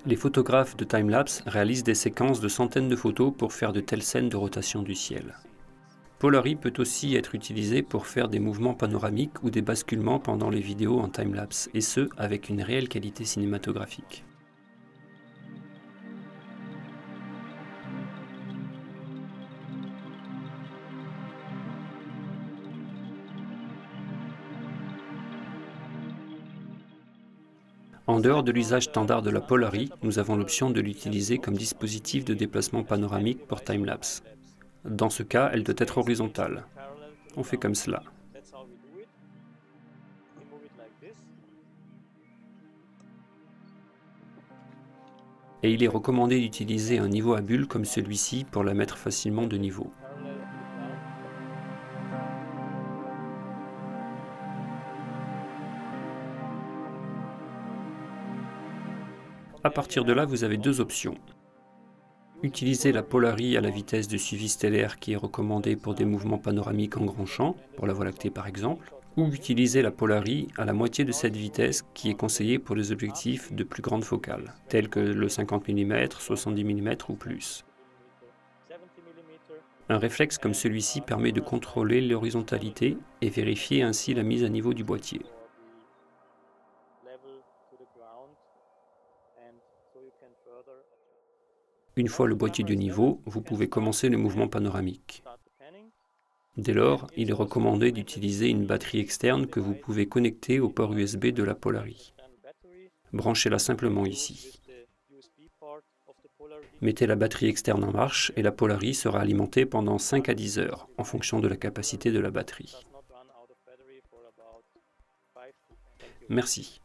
Les photographes de timelapse réalisent des séquences de centaines de photos pour faire de telles scènes de rotation du ciel. Polary peut aussi être utilisé pour faire des mouvements panoramiques ou des basculements pendant les vidéos en timelapse, et ce, avec une réelle qualité cinématographique. En dehors de l'usage standard de la Polary, nous avons l'option de l'utiliser comme dispositif de déplacement panoramique pour timelapse. Dans ce cas, elle doit être horizontale. On fait comme cela. Et il est recommandé d'utiliser un niveau à bulle comme celui-ci pour la mettre facilement de niveau. À partir de là, vous avez deux options. Utiliser la Polary à la vitesse de suivi stellaire qui est recommandée pour des mouvements panoramiques en grand champ, pour la Voie lactée par exemple, ou utiliser la Polary à la moitié de cette vitesse qui est conseillée pour les objectifs de plus grande focale, tels que le 50 mm, 70 mm ou plus. Un réflexe comme celui-ci permet de contrôler l'horizontalité et vérifier ainsi la mise à niveau du boîtier. Une fois le boîtier de niveau, vous pouvez commencer le mouvement panoramique. Dès lors, il est recommandé d'utiliser une batterie externe que vous pouvez connecter au port USB de la Polary. Branchez-la simplement ici. Mettez la batterie externe en marche et la Polary sera alimentée pendant 5 à 10 heures, en fonction de la capacité de la batterie. Merci.